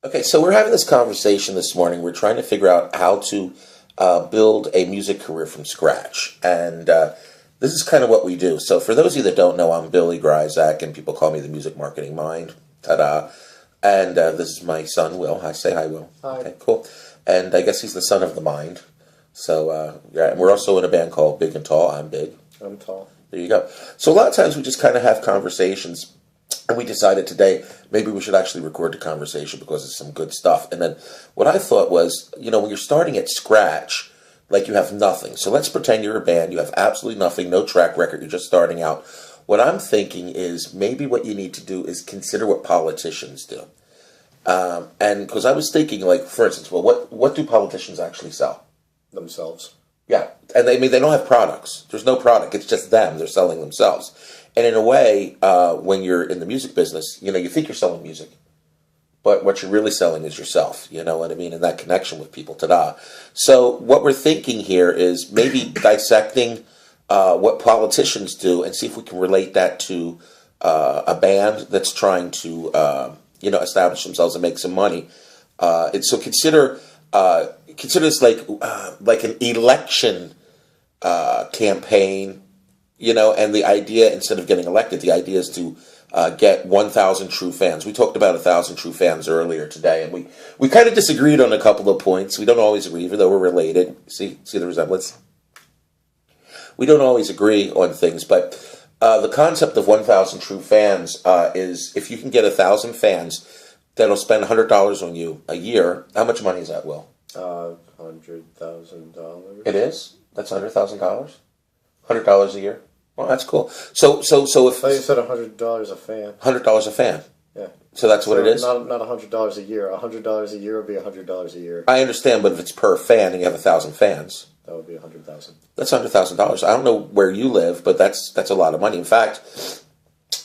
Okay, so we're having this conversation this morning. We're trying to figure out how to build a music career from scratch. And this is kind of what we do. So for those of you that don't know, I'm Billy Gryzak, and people call me the Music Marketing Mind. Ta-da. And this is my son, Will. Hi, say hi, Will. Hi. Okay, cool. And I guess he's the son of the mind. So, yeah, and we're also in a band called Big and Tall. I'm Big. I'm tall. There you go. So a lot of times we just kind of have conversations, and we decided today maybe we should actually record the conversation because it's some good stuff. And then what I thought was, when you're starting at scratch, like you have nothing. So let's pretend you're a band, you have absolutely nothing, no track record, you're just starting out. What I'm thinking is maybe what you need to do is consider what politicians do. And because I was thinking, like, for instance, well, what do politicians actually sell? Themselves. Yeah, and they don't have products. There's no product. It's just them. They're selling themselves. And in a way, when you're in the music business, you think you're selling music, but what you're really selling is yourself. You know what I mean? And that connection with people. Ta-da! So what we're thinking here is maybe dissecting what politicians do and see if we can relate that to a band that's trying to establish themselves and make some money. And so consider this like an election campaign, and the idea, instead of getting elected, the idea is to get 1,000 true fans. We talked about 1,000 true fans earlier today, and we kind of disagreed on a couple of points. We don't always agree, even though we're related. See the resemblance? We don't always agree on things, but the concept of 1,000 true fans is if you can get 1,000 fans that'll spend $100 on you a year. How much money is that, Will? $100,000. It is? That's $100,000? $100 a year? Well, that's cool. So if I thought you said $100 a fan. $100 a fan. Yeah. So that's what it is? Not $100 a year. $100 a year would be $100 a year. I understand, but if it's per fan and you have 1,000 fans, that would be $100,000. That's $100,000. I don't know where you live, but that's a lot of money. In fact,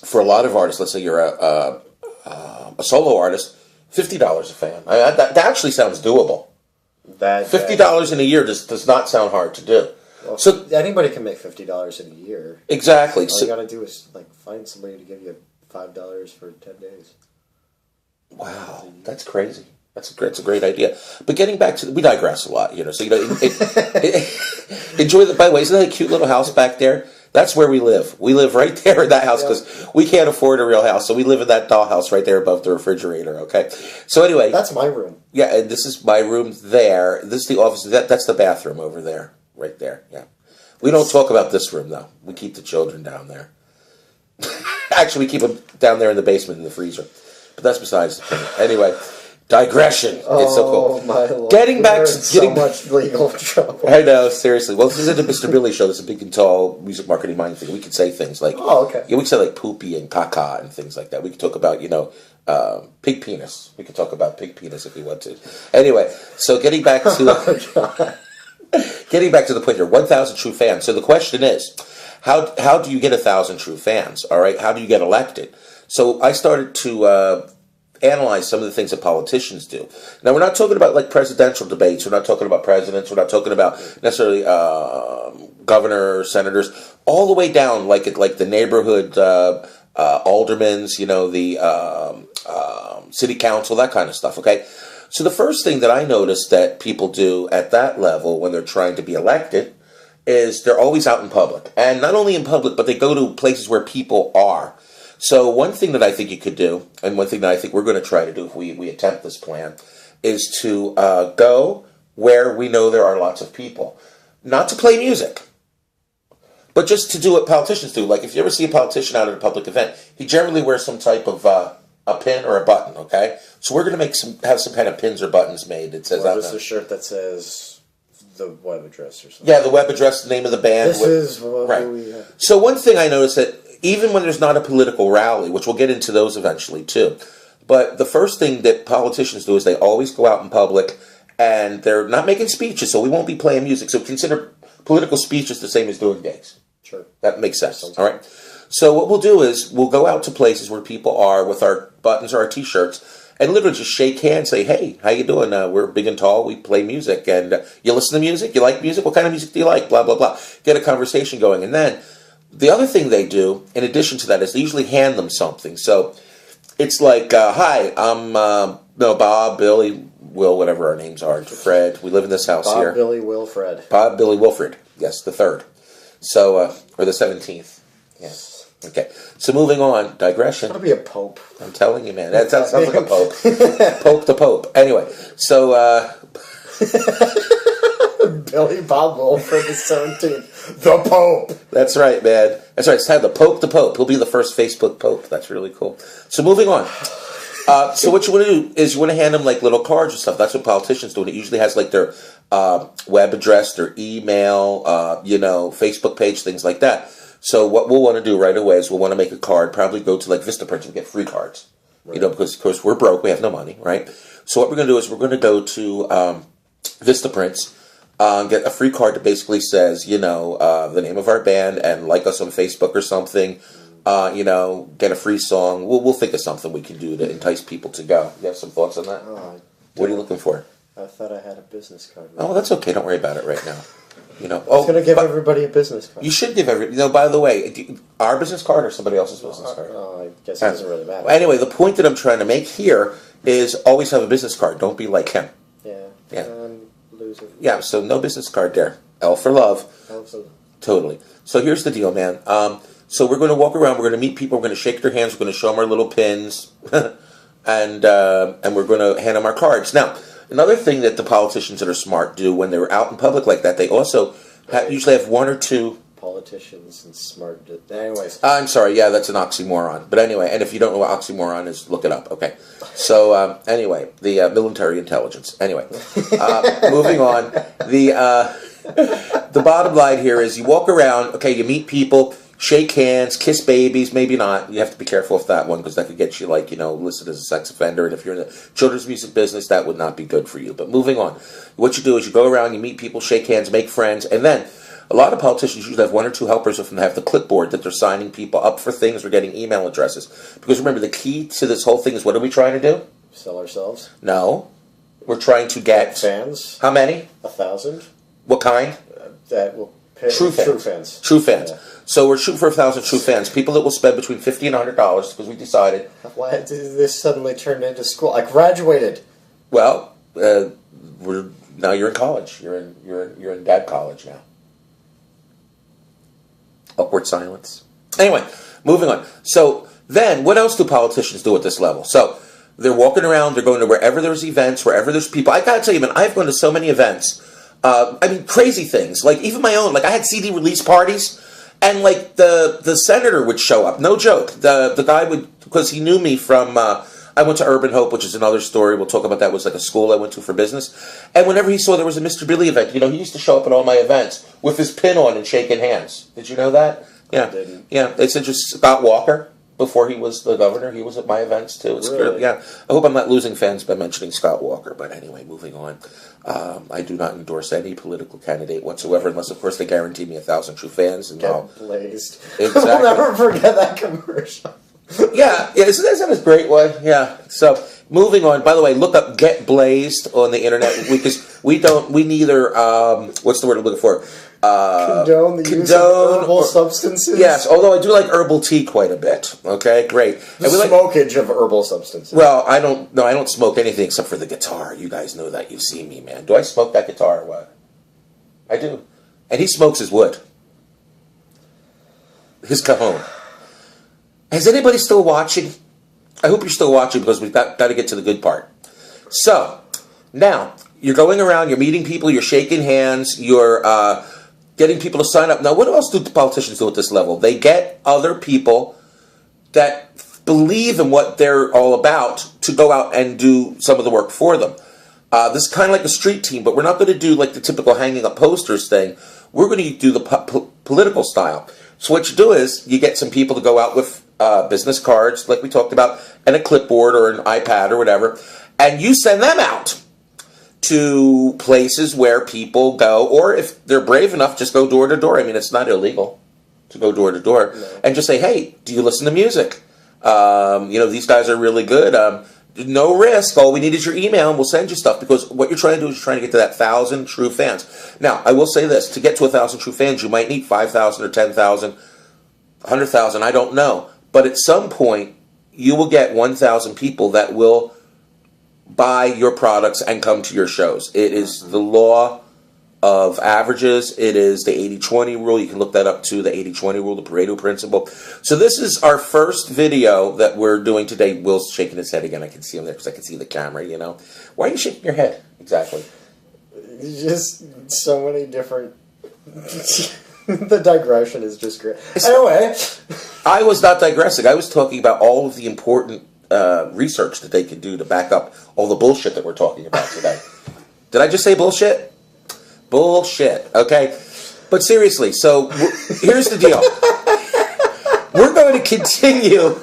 for a lot of artists, let's say you're a solo artist, $50 a fan. That actually sounds doable. $50 in a year does not sound hard to do. Well, so anybody can make $50 in a year. Exactly. All you got to do is find somebody to give you $5 for 10 days. Wow, that's crazy. That's a great idea. But getting back to, we digress a lot, So enjoy the. By the way, isn't that a cute little house back there? That's where we live. We live right there in that house because we can't afford a real house, so we live in that dollhouse right there above the refrigerator. Okay. So anyway, that's my room. Yeah, and this is my room there. This is the office. That's the bathroom over there, right there. Yeah. We don't talk about this room though. We keep the children down there. Actually, we keep them down there in the basement in the freezer. But that's besides the point. Anyway. Digression. It's so cool. My Lord. Getting back to so much legal trouble. I know, seriously. Well, this isn't a Mr. Billy show. This is a Big and Tall Music Marketing Mind thing. We could say things like, okay. Yeah, we could say like poopy and caca and things like that. We could talk about, pig penis. We could talk about pig penis if we want to. Anyway, so getting back to getting back to the point here, 1,000 true fans. So the question is, how do you get 1,000 true fans? All right, how do you get elected? So I started to analyze some of the things that politicians do. Now, we're not talking about like presidential debates. We're not talking about presidents. We're not talking about necessarily governors, senators, all the way down like the neighborhood aldermans, the city council, that kind of stuff. Okay, so the first thing that I noticed that people do at that level when they're trying to be elected is they're always out in public, and not only in public, but they go to places where people are. So one thing that I think you could do, and one thing that I think we're going to try to do if we attempt this plan, is to go where we know there are lots of people. Not to play music, but just to do what politicians do. Like if you ever see a politician out at a public event, he generally wears some type of a pin or a button, okay? So we're going to have some kind of pins or buttons made that says... Or just a shirt that says the web address or something. Yeah, the web address, the name of the band. This is what right. we have. So one thing I noticed that even when there's not a political rally, which we'll get into those eventually too, but the first thing that politicians do is they always go out in public and they're not making speeches, so we won't be playing music. So consider political speeches the same as doing gigs. Sure. That makes sense. All right. So what we'll do is we'll go out to places where people are with our buttons or our T-shirts and literally just shake hands, say, hey, how you doing? We're Big and Tall. We play music. And you listen to music? You like music? What kind of music do you like? Blah, blah, blah. Get a conversation going. And then the other thing they do, in addition to that, is they usually hand them something. So it's like, hi, I'm No, Bob, Billy, Will, whatever our names are. Fred. We live in this house Bob, here. Billy, Will, Fred. Bob, Billy, Wilfred. Yes, the 3rd. So, or the 17th. Yes. Okay. So moving on. Digression. That'll be a pope. I'm telling you, man. That sounds like a pope. Pope the Pope. Anyway, so Billy Bob Wilfred the 17th. The Pope. that's right, man. That's right. It's time the Pope the Pope. He'll be the first Facebook Pope. That's really cool. So moving on. So what you want to do is you want to hand them like little cards and stuff. That's what politicians do. And it usually has like their web address, their email, Facebook page, things like that. So what we'll want to do right away is we'll want to make a card, probably go to like Vistaprint and get free cards. Right. Because of course we're broke, we have no money, right? So what we're going to do is we're going to go to Vistaprint, get a free card that basically says, the name of our band and like us on Facebook or something. Get a free song. We'll think of something we can do to entice people to go. You have some thoughts on that? What are you looking for? I thought I had a business card. Oh, that's okay. Don't worry about it right now. I was going to give everybody a business card. You should give by the way, our business card or somebody else's business card? I guess it doesn't really matter. Well, anyway, the point that I'm trying to make here is always have a business card. Don't be like him. Yeah. Loser. Yeah, so no business card there. L for love. Totally. So here's the deal, man. So we're going to walk around. We're going to meet people. We're going to shake their hands. We're going to show them our little pins, and we're going to hand them our cards. Now, another thing that the politicians that are smart do when they're out in public like that, they also usually have one or two politicians and smart. Anyways, I'm sorry. Yeah, that's an oxymoron. But anyway, and if you don't know what oxymoron is, look it up. Okay. So anyway, the military intelligence. Anyway, moving on. The bottom line here is you walk around. Okay, you meet people. Shake hands, kiss babies, maybe not. You have to be careful with that one because that could get you, listed as a sex offender. And if you're in the children's music business, that would not be good for you. But moving on, what you do is you go around, you meet people, shake hands, make friends, and then a lot of politicians usually have one or two helpers with them. They have the clipboard that they're signing people up for things or getting email addresses. Because remember, the key to this whole thing is what are we trying to do? Sell ourselves? No. We're trying to get... fans? How many? 1,000. What kind? That will pay. True fans. True fans. Yeah. So we're shooting for 1,000 true fans. People that will spend between $50 and $100 because we decided. Why did this suddenly turn into school? I graduated. Well, now you're in college. You're in dad college now. Awkward silence. Anyway, moving on. So then, what else do politicians do at this level? So they're walking around. They're going to wherever there's events, wherever there's people. I gotta tell you, man, I've gone to so many events. Crazy things. Like even my own. Like I had CD release parties. And like the senator would show up, no joke. The guy would, because he knew me from. I went to Urban Hope, which is another story. We'll talk about that. It was like a school I went to for business. And whenever he saw there was a Mr. Billy event, he used to show up at all my events with his pin on and shaking hands. Did you know that? Yeah, I didn't. Yeah. They said just Scott Walker before he was the governor. He was at my events too. It's really? Yeah. I hope I'm not losing fans by mentioning Scott Walker. But anyway, moving on. I do not endorse any political candidate whatsoever, unless, of course, they guarantee me 1,000 true fans. And Get blazed. Exactly. I'll never forget that commercial. Yeah, isn't that a great one? Yeah. So, moving on. By the way, look up "Get Blazed" on the internet because we neither. What's the word I'm looking for? Condone the use of herbal substances? Yes, although I do like herbal tea quite a bit. Okay, great. The smokage of herbal substances. Well, I don't smoke anything except for the guitar. You guys know that. You see me, man. Do I smoke that guitar or what? I do. And he smokes his wood. His cajon. Is anybody still watching? I hope you're still watching because we've got to get to the good part. So, now, you're going around, you're meeting people, you're shaking hands, you're getting people to sign up. Now, what else do politicians do at this level? They get other people that believe in what they're all about to go out and do some of the work for them. This is kind of like a street team, but we're not going to do like the typical hanging up posters thing. We're going to do the political style. So what you do is you get some people to go out with business cards, like we talked about, and a clipboard or an iPad or whatever, and you send them out to places where people go, or if they're brave enough, just go door to door. I mean, it's not illegal to go door to door and just say, hey, do you listen to music? These guys are really good. No risk. All we need is your email, and we'll send you stuff. Because what you're trying to do is you're trying to get to that 1,000 true fans. Now, I will say this. To get to 1,000 true fans, you might need 5,000 or 10,000, 100,000. I don't know. But at some point, you will get 1,000 people that will buy your products and come to your shows. It is the law of averages. It is the 80-20 rule. You can look that up too, the 80-20 rule, the Pareto principle. So this is our first video that we're doing today. Will's shaking his head again. I can see him there because I can see the camera, you know. Why are you shaking your head? Exactly. Just so many different... The digression is just great. Anyway. I was not digressing. I was talking about all of the important research that they could do to back up all the bullshit that we're talking about today. Did I just say bullshit? Bullshit. Okay. But seriously, so here's the deal. We're going to continue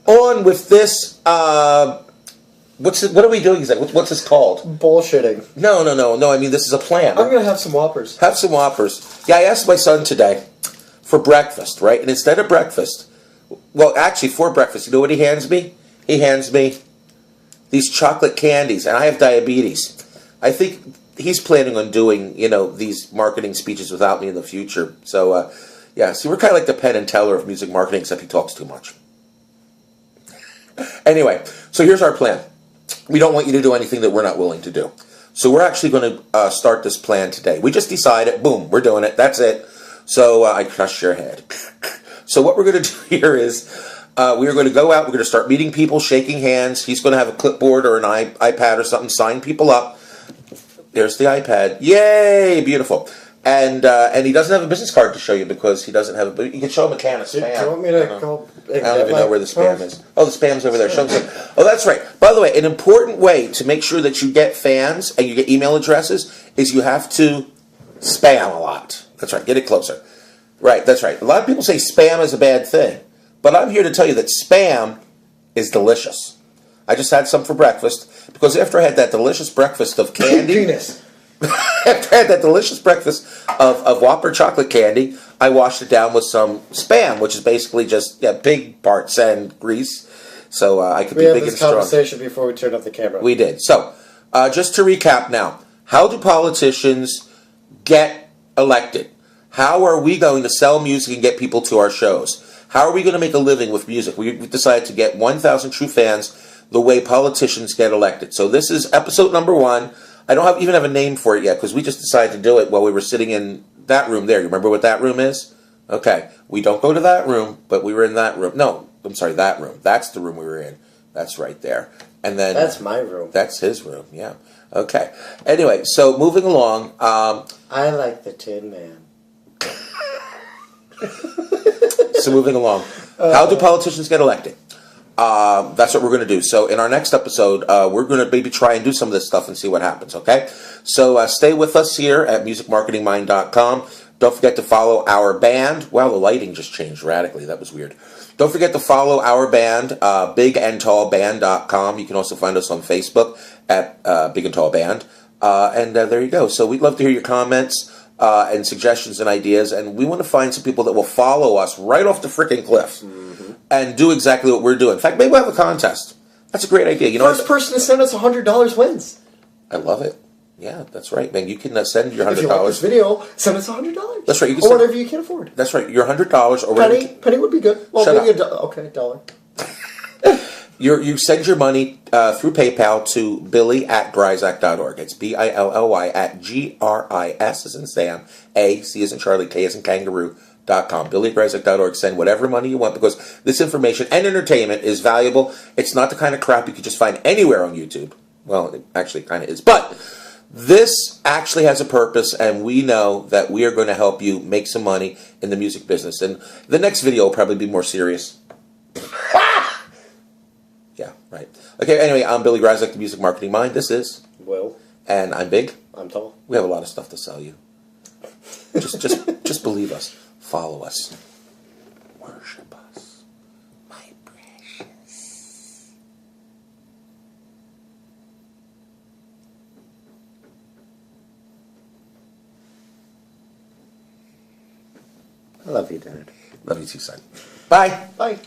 on with this. What are we doing exactly? What's this called? Bullshitting. No. I mean, this is a plan. I'm going to have some Whoppers. Have some Whoppers. Yeah, I asked my son today for breakfast, right? And instead of breakfast, well, actually, for breakfast, you know what he hands me? He hands me these chocolate candies, and I have diabetes. I think he's planning on doing, you know, these marketing speeches without me in the future. So, yeah, see, we're kind of like the Penn and Teller of music marketing, except he talks too much. Anyway, so here's our plan. We don't want you to do anything that we're not willing to do. So we're actually going to start this plan today. We just decided, boom, we're doing it. That's it. So I crushed your head. So what we're going to do here is we're going to go out. We're going to start meeting people, shaking hands. He's going to have a clipboard or an iPad or something, sign people up. There's the iPad. Yay! Beautiful. And he doesn't have a business card to show you because he doesn't have a... But you can show him a can of spam. Do you want me to go... I don't even know where the spam is. Oh, the spam's over there. Show them some. Oh, that's right. By the way, an important way to make sure that you get fans and you get email addresses is you have to spam a lot. That's right. Get it closer. Right, that's right. A lot of people say spam is a bad thing. But I'm here to tell you that spam is delicious. I just had some for breakfast because after I had that delicious breakfast of candy... Penis. After I had that delicious breakfast of Whopper chocolate candy, I washed it down with some spam, which is basically just pig parts and grease. So I could be big and strong. We had this conversation before we turned off the camera. We did. So just to recap now, how do politicians get elected? How are we going to sell music and get people to our shows? How are we going to make a living with music? We've decided to get 1,000 true fans the way politicians get elected. So this is episode number 1. I don't even have a name for it yet because we just decided to do it while we were sitting in that room there. You remember what that room is? Okay. We don't go to that room, but we were in that room. No, I'm sorry, that room. That's the room we were in. That's right there. And then that's my room. That's his room, yeah. Okay. Anyway, so moving along. I like the Tin Man. So moving along. How do politicians get elected? That's what we're going to do. So in our next episode, we're going to maybe try and do some of this stuff and see what happens, okay? So stay with us here at musicmarketingmind.com. Don't forget to follow our band. Wow, the lighting just changed radically. That was weird. Don't forget to follow our band, bigandtallband.com. You can also find us on Facebook at Big and Tall Band. And there you go. So we'd love to hear your comments and suggestions and ideas. And we want to find some people that will follow us right off the freaking cliff. And do exactly what we're doing. In fact, maybe we'll have a contest. That's a great idea. You know, first person to send us $100 wins. I love it. Yeah, that's right, man. You can send your $100. If you like this video, send us $100. That's right. You can or whatever you can afford. That's right. Your $100 or whatever. Penny would be good. Well, Shut maybe up. Okay, $1. You send your money through PayPal to billy@gryzak.org. It's BILLY at GRIS as in Sam, A, C as in Charlie, K as in Kangaroo.com. billy@gryzak.org. Send whatever money you want because this information and entertainment is valuable. It's not the kind of crap you could just find anywhere on YouTube. Well, it actually kind of is. But this actually has a purpose, and we know that we are going to help you make some money in the music business. And the next video will probably be more serious. Yeah, right. Okay, anyway, I'm Billy Gryzak, the Music Marketing Mind. This is Will. And I'm Big. I'm Tall. We have a lot of stuff to sell you. Just believe us. Follow us. Worship us. My precious. I love you, Dad. Love you too, son. Bye. Bye.